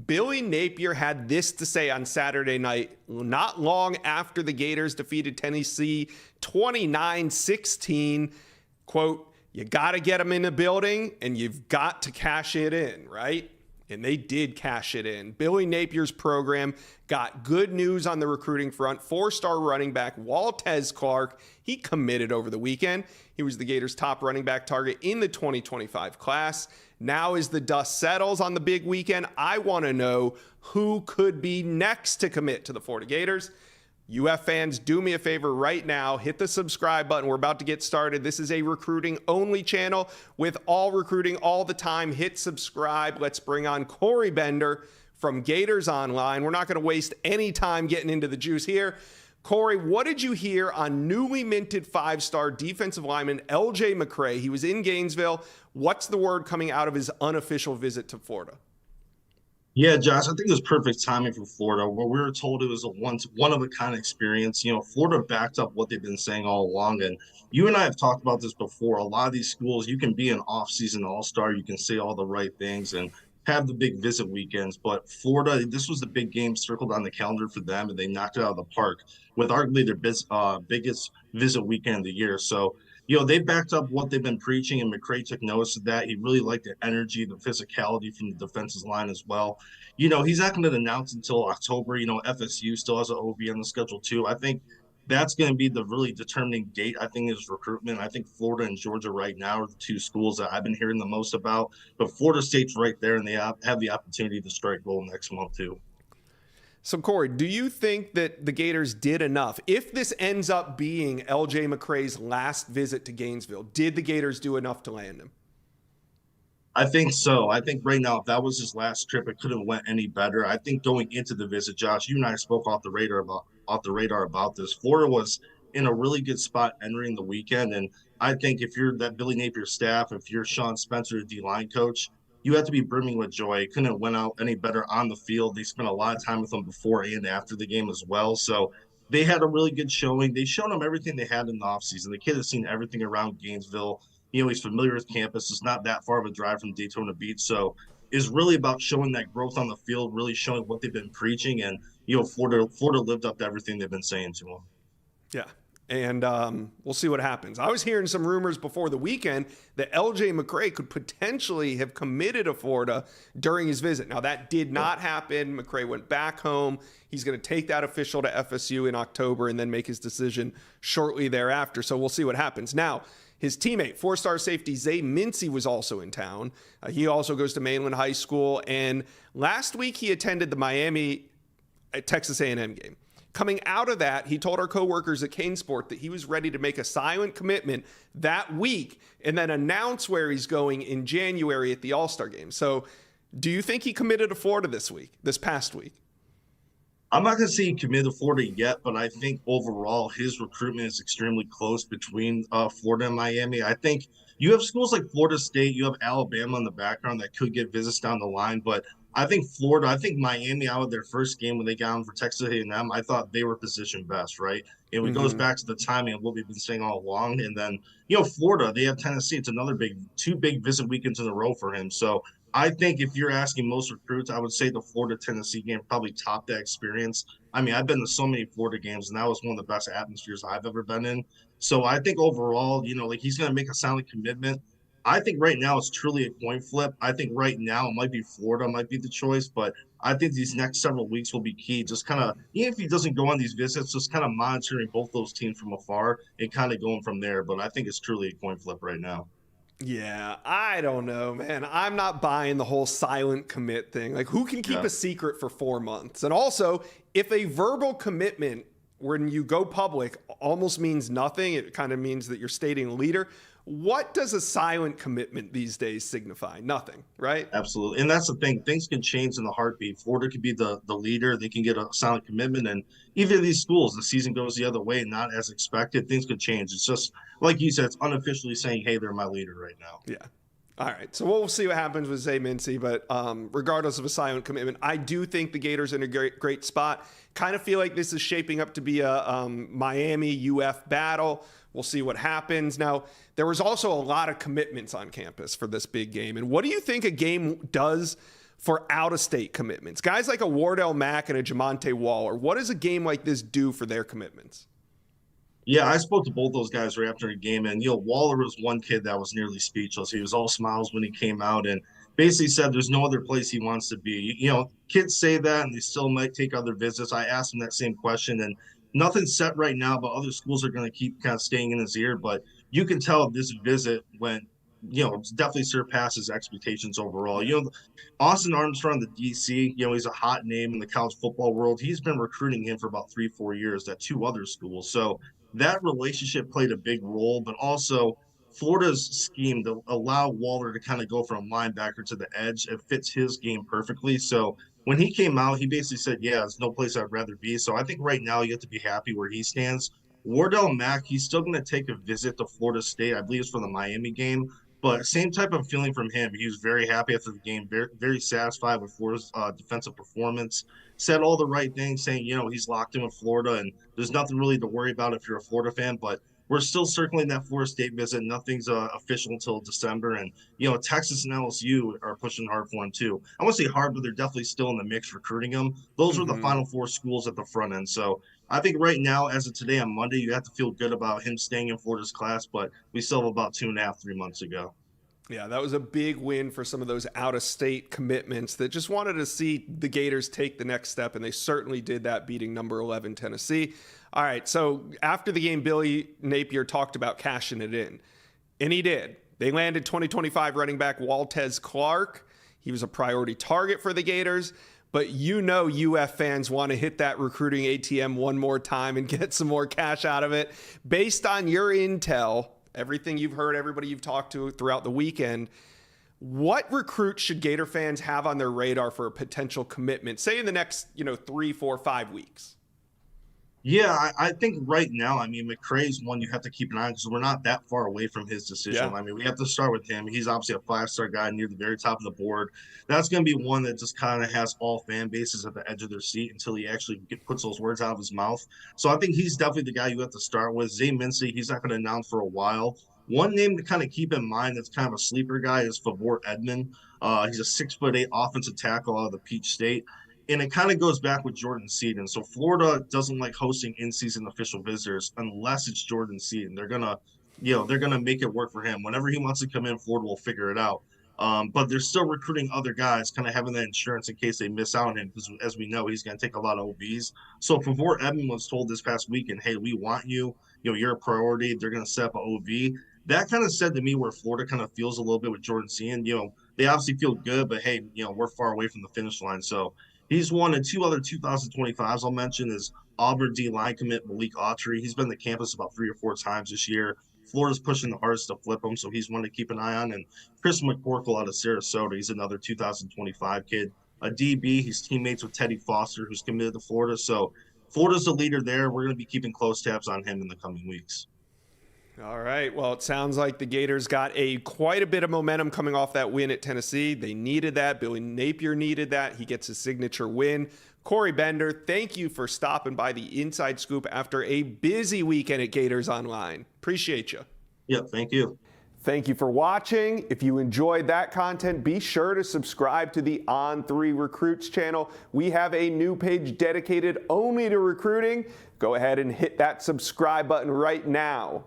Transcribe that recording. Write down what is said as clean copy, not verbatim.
Billy Napier had this to say on Saturday night, not long after the Gators defeated Tennessee 29-16. Quote, "You got to get them in the building and you've got to cash it in," right? And they did cash it in. Billy Napier's program got good news on the recruiting front. 4-star running back Waltez Clark, he committed over the weekend. He was the Gators' top running back target in the 2025 class. Now as the dust settles on the big weekend, I want to know who could be next to commit to the Florida Gators. UF fans, do me a favor right now. Hit the subscribe button. We're about to get started. This is a recruiting-only channel with all recruiting all the time. Hit subscribe. Let's bring on Corey Bender from GatorsOnline. We're not going to waste any time getting into the juice here. Corey, what did you hear on newly minted 5-star defensive lineman LJ McCrae? He was in Gainesville. What's the word coming out of his unofficial visit to Florida? Yeah, Josh, I think it was perfect timing for Florida. Where we were told it was a one-of-a-kind experience. Florida backed up what they've been saying all along. And you and I have talked about this before. A lot of these schools, you can be an off-season all-star. You can say all the right things and have the big visit weekends. But Florida, this was the big game circled on the calendar for them, and they knocked it out of the park with arguably their biggest visit weekend of the year. So, they backed up what they've been preaching, and McCrae took notice of that. He really liked the energy, the physicality from the defensive line as well. He's not going to announce until October. FSU still has an OB on the schedule too. I think that's going to be the really determining date, I think, is recruitment. I think Florida and Georgia right now are the two schools that I've been hearing the most about. But Florida State's right there, and they have the opportunity to strike gold next month too. So, Corey, do you think that the Gators did enough? If this ends up being LJ McCrae's last visit to Gainesville, did the Gators do enough to land him? I think so. I think right now, if that was his last trip, it couldn't have went any better. I think going into the visit, Josh, you and I spoke off the radar about this. Florida was in a really good spot entering the weekend, and I think if you're that Billy Napier staff, if you're Sean Spencer, the D-line coach, you have to be brimming with joy. It couldn't have went out any better on the field. They spent a lot of time with him before and after the game as well. So they had a really good showing. They showed him everything they had in the offseason. The kid has seen everything around Gainesville. He's familiar with campus. It's not that far of a drive from Daytona Beach. So it's really about showing that growth on the field, really showing what they've been preaching. And, Florida lived up to everything they've been saying to him. Yeah. And we'll see what happens. I was hearing some rumors before the weekend that LJ McCrae could potentially have committed to Florida during his visit. Now, that did not happen. McCrae went back home. He's going to take that official to FSU in October and then make his decision shortly thereafter. So we'll see what happens. Now, his teammate, 4-star safety Zay Mincy, was also in town. He also goes to Mainland High School. And last week he attended the Miami Texas A&M game. Coming out of that, he told our coworkers at CaneSport that he was ready to make a silent commitment that week and then announce where he's going in January at the All-Star game. So do you think he committed to Florida this past week? I'm not going to say he committed to Florida yet, but I think overall his recruitment is extremely close between Florida and Miami. I think you have schools like Florida State, you have Alabama in the background that could get visits down the line, but I think Miami out of their first game when they got on for Texas A&M, I thought they were positioned best, right? And it goes back to the timing of what we've been saying all along. And then, Florida, they have Tennessee. It's another two big visit weekends in a row for him. So I think if you're asking most recruits, I would say the Florida-Tennessee game probably topped that experience. I mean, I've been to so many Florida games, and that was one of the best atmospheres I've ever been in. So I think overall, he's going to make a solid commitment. I think right now it's truly a coin flip. I think right now it might be Florida, might be the choice, but I think these next several weeks will be key. Just kind of, even if he doesn't go on these visits, just kind of monitoring both those teams from afar and kind of going from there. But I think it's truly a coin flip right now. Yeah, I don't know, man. I'm not buying the whole silent commit thing. Like, who can keep a secret for 4 months? And also, if a verbal commitment when you go public almost means nothing, it kind of means that you're stating a leader. What does a silent commitment these days signify? Nothing, right? Absolutely. And that's the thing. Things can change in a heartbeat. Florida could be the leader. They can get a silent commitment. And even in these schools, the season goes the other way, not as expected. Things could change. It's just, like you said, it's unofficially saying, hey, they're my leader right now. Yeah. All right. So we'll see what happens with Zay Mincy. But regardless of a silent commitment, I do think the Gators are in a great spot. Kind of feel like this is shaping up to be a Miami UF battle. We'll see what happens. Now, there was also a lot of commitments on campus for this big game. And what do you think a game does for out-of-state commitments? Guys like a Wardell Mack and a Jamonte Waller, what does a game like this do for their commitments? Yeah, I spoke to both those guys right after the game, and Waller was one kid that was nearly speechless. He was all smiles when he came out, and basically said there's no other place he wants to be. Kids say that, and they still might take other visits. I asked him that same question, and nothing's set right now, but other schools are going to keep kind of staying in his ear. But you can tell this visit went, definitely surpasses expectations overall. Austin Armstrong, the DC, he's a hot name in the college football world. He's been recruiting him for about 3-4 years at 2 other schools. So that relationship played a big role, but also Florida's scheme to allow Waller to kind of go from linebacker to the edge, it fits his game perfectly. So when he came out, he basically said, yeah, there's no place I'd rather be. So I think right now you have to be happy where he stands. Wardell Mack, he's still going to take a visit to Florida State. I believe it's for the Miami game. But same type of feeling from him. He was very happy after the game, very, very satisfied with Florida's defensive performance. Said all the right things, saying, he's locked in with Florida, and there's nothing really to worry about if you're a Florida fan. But we're still circling that Florida State visit. Nothing's official until December. And, Texas and LSU are pushing hard for him, too. I won't say hard, but they're definitely still in the mix recruiting him. Those are the Final Four schools at the front end. So I think right now, as of today on Monday, you have to feel good about him staying in Florida's class, but we still have about 2.5, 3 months ago. Yeah, that was a big win for some of those out-of-state commitments that just wanted to see the Gators take the next step, and they certainly did that, beating number 11 Tennessee. All right, so after the game, Billy Napier talked about cashing it in, and he did. They landed 2025 running back Waltez Clark. He was a priority target for the Gators, but UF fans want to hit that recruiting ATM one more time and get some more cash out of it. Based on your intel, everything you've heard, everybody you've talked to throughout the weekend, what recruits should Gator fans have on their radar for a potential commitment, say in the next, 3, 4, 5 weeks? Yeah, I think right now, McCrae's one you have to keep an eye on because we're not that far away from his decision. Yeah. We have to start with him. He's obviously a 5-star guy near the very top of the board. That's going to be one that just kind of has all fan bases at the edge of their seat until he actually puts those words out of his mouth. So I think he's definitely the guy you have to start with. Zay Mincy, he's not going to announce for a while. One name to kind of keep in mind that's kind of a sleeper guy is Favor Edmond. He's a 6'8" offensive tackle out of the Peach State. And it kind of goes back with Jordan Seaton. So Florida doesn't like hosting in-season official visitors unless it's Jordan Seaton. They're gonna make it work for him. Whenever he wants to come in, Florida will figure it out. But they're still recruiting other guys, kind of having that insurance in case they miss out on him, because as we know, he's going to take a lot of OBs. So Favor Edmond was told this past weekend, hey, we want you. You're a priority. They're going to set up an OB. That kind of said to me where Florida kind of feels a little bit with Jordan Seaton. They obviously feel good, but hey, we're far away from the finish line. So he's one, and 2 other 2025s I'll mention is Auburn D-line commit Malik Autry. He's been to campus about 3 or 4 times this year. Florida's pushing the hardest to flip him, so he's one to keep an eye on. And Chris McCorkle out of Sarasota, he's another 2025 kid. A DB, he's teammates with Teddy Foster, who's committed to Florida. So Florida's the leader there. We're going to be keeping close tabs on him in the coming weeks. All right. Well, it sounds like the Gators got quite a bit of momentum coming off that win at Tennessee. They needed that. Billy Napier needed that. He gets a signature win. Corey Bender, thank you for stopping by the Inside Scoop after a busy weekend at Gators Online. Appreciate you. Yep, thank you. Thank you for watching. If you enjoyed that content, be sure to subscribe to the On3 Recruits channel. We have a new page dedicated only to recruiting. Go ahead and hit that subscribe button right now.